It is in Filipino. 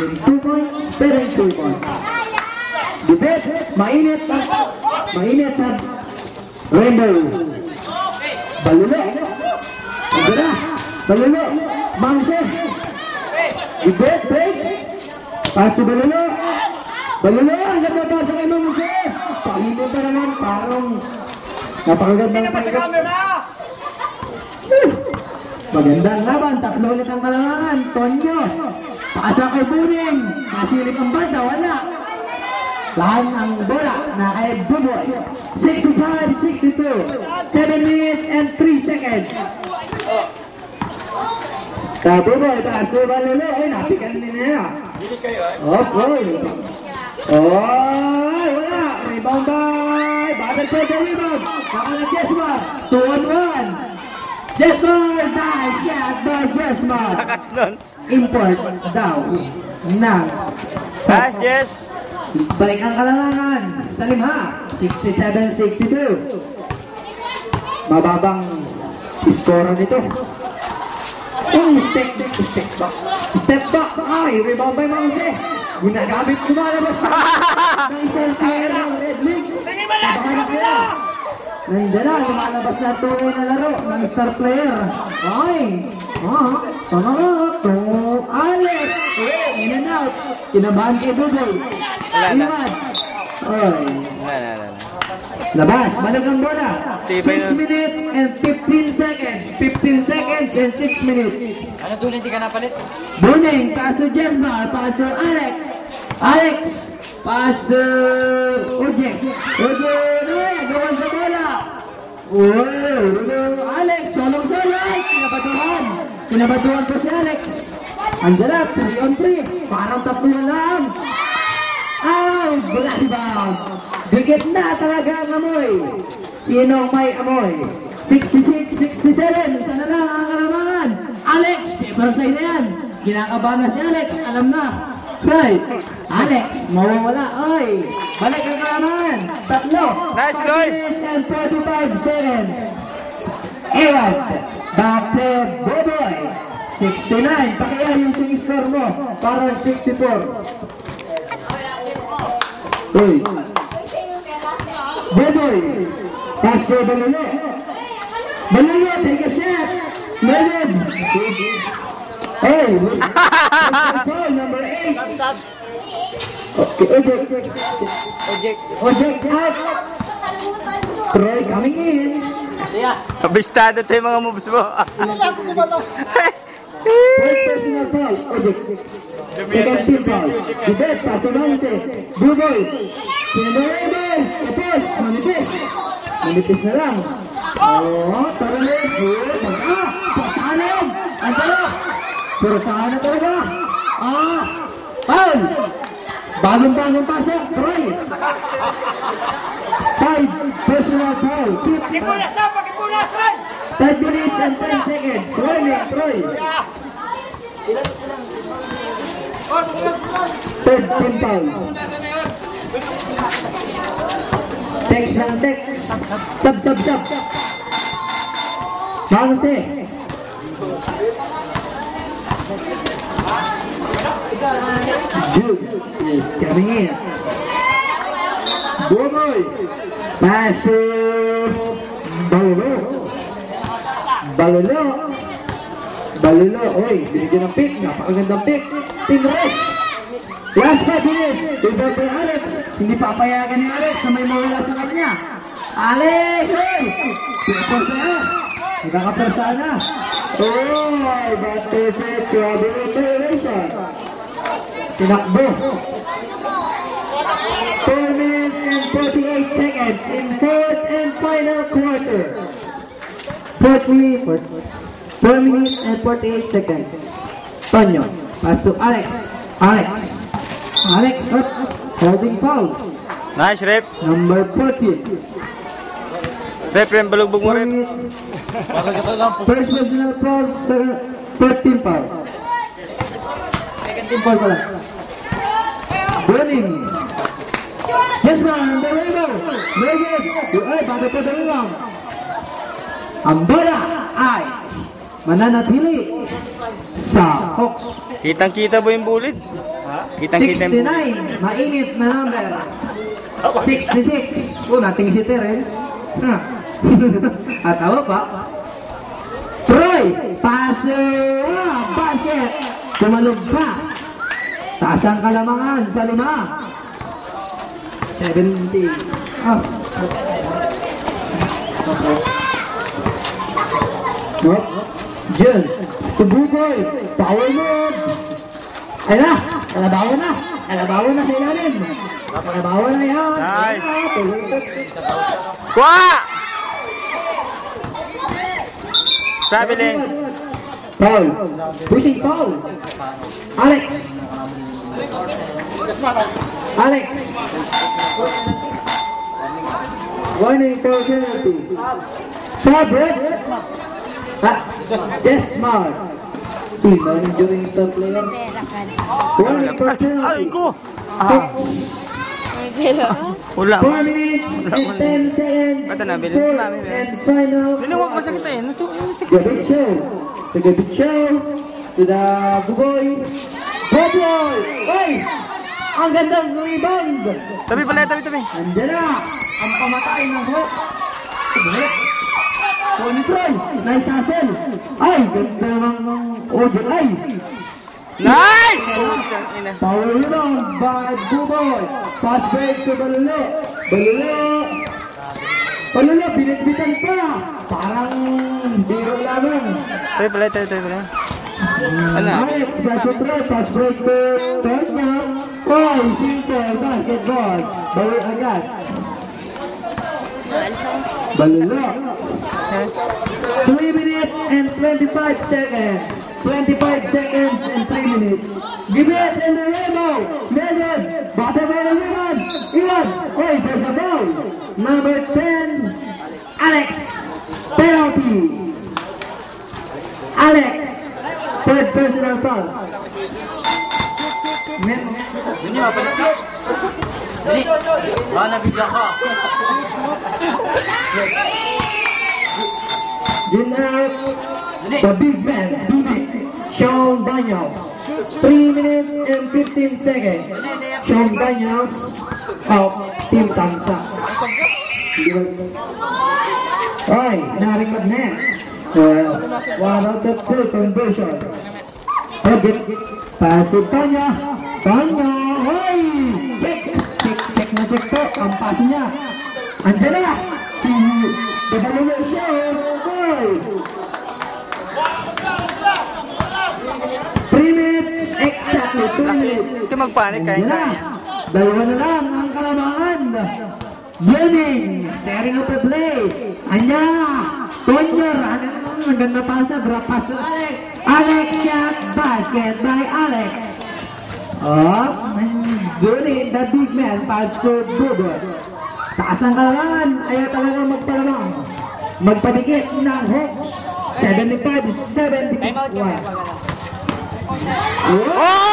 Pwedeng 2 points, pwedeng 2 points. Debate, mainit sa Rainbow. Balulo. Andara, Balulo. Mangse. Debate, break. Pass to Balulo. Balulo, ang ganda pa sa kay Mangse. Pahito pa naman, parang napakagandang pagkat. Magandang laban, 3 ulit ang kalamangan. Tonyo, paasa kay Buring. Nasilip ang banda, wala. Lahan ang bola na kay Buboy. 65-62. 7 minutes and 3 seconds. Kaya Buboy, taas ko ba lalo? Ay, napikan din niya. Okay. Oh, wala. Rebound by. Battle for the rebound. Nakalat Jesmar. 2-on-1. Jesmar, nice shot by Jesmar. Lakas nun. Import daw ng Pass, Jess. balik ang kalangan sa limha. 67-62. Mababang score nito. Step back. Ay, rebound by Mangse. Ginagamit, lumalabas pa. Ng isang player ng Red Leagues. Tabakan na kaya. Nandiyan na, lumalabas na tunay na laro ng star player. Ay, to Alex. In and out. Kinabahan kay Buboy. Iwan. Ay. Labas, balik ang bola. 6 minutes and 15 seconds. 15 seconds and 6 minutes. Ano doon, hindi ka napalit? Buning, pass to Jesmar, pass to Alex. Alex, pass to Ujek. Gawan sa bola. Alex, solong-solo. Kinabaduhan po si Alex. Andala, 3-on-3. Parang 3 na lang. Black bounce. Dikit na talaga ang amoy. Sinong may amoy? 66-67. Isa na lang ang kalamangan. Alex, paper side na yan. Kinakabahan na si Alex. Alam na. Right. Alex, mawawala. Oy, balik ang kalamangan. 3. Nice, Lloyd. 5 minutes and 45 seconds. Ewan. Back to Buboy. 69. Pakaya yung score mo. Parang 64. Uy. Buboy. Pass to Balulo. Balulo, take a shot. Leonard. Hey, foul, number 8. Okay, Ojek out. Troy coming in. Kabistado ito yung mga moves mo. First personal foul, Ojek. Second team foul. Dibet, pass to Mangse. Buboy. Pinadorable. Tapos, manipis na lang. Taranit. Pasahan na yun. Ang talo. Pero saan na talaga? Foul. Bagong pasok. Troy. 5 personal foul. Pakipunas na! 5 minutes and 10 seconds. Troy. Third team foul. Text. Sub. Mangse. Jude is coming in. Buboy. Pass to Balulo. Oy, binigyan ng pick. Napakagandang pick. Team rest. Last 5 minutes. Rebound by Alex. Hindi papayagan ni Alex na may mawala sa kanya. Alex! Oy! Pinapersa. Nagkakapersa na. That perfect trouble violation. Tinakbo. 4 minutes and 48 seconds in fourth and final quarter. 4 minutes and 48 seconds. Tonyo, pass to Alex. Alex, holding foul. Nice, Rep. Number 14. Rep, balugbog mo, Rep. First personal foul, third team foul. Second team foul pala. Burning. Jesmar, the rainbow. Very good. Ay, bago pa the rebound. Ang bola ay mananatili sa Hawks. Kitang-kita ba yung bulid? Kitang-kita yung bulid. 69, mainit na number. 66. Nating si Terence. At awa pa. Troy, pass the basket. Tumalog pa. Taas ang kalamangan sa 5. 70. Jen, to Buboy, power move. Ay na, kalabawan na. Kalabawan na sa ilalim. Kalabawan na yan. Nice. Kuha! Traveling. Foul. Pushing foul. Alex. Alex. Warning for penalty. Sabret. Desmar. Injuring star player. Warning for Ay penalty. ko! Wala. 4 minutes and 10 seconds. Ba't na, bilhin Fourth namin, and final. Linuwag mo sa kita eh. Gabit show. The Gabit show. To the Buboy. Buboy! Ay! Ang gandang rebound. Tabi pala, tabi. Andiyan na. Ang pamatay ng Hawks. Tony Troy. Nice hustle. Ay! Ganda ng Ojo. Ay! Nice! Putsang ina. Power rebound by Buboy. Pass break to Balulo. Balulo, binitbitan pa. Parang biro lamang. Tabi pala. Ano? Alex, pass break to Tonya. Oy, simple basketball. Bawi agad. Balulo. 3 minutes and 25 seconds. 25 seconds and 3 minutes. Give it in the rainbow. Melon. Bata ba yung Iwan? Oy, there's a ball. Number 10. Alex. Penalty. Alex. Third personal foul. Yun yung apal ka. Dali. Baka nabigla ka. Yun out. The big man, Sean Daniels. 3 minutes and 15 seconds. Sean Daniels of Team Tansa. Oy, naringod na. Well, 1 out of 2 conversion. Okay, pass to Tanya. Oy! Check na check to. Ang pass niya. Andiyan na. Si Balulo siya. Oy! 3 minutes, exactly 2 minutes. Ito magpanik kain Andiyan na. Dalawa na lang ang kalamangan. Gaming, sharing of the play. Anya, Tonyer, ang ganda pasa, drop pass to Alex. Alex shot, basket by Alex. Doing the big man, pass to Bubo. Taas ang kalamangan, ayaw talaga magpalamang. Magpadikit ng Hawks. 75-71. Oh!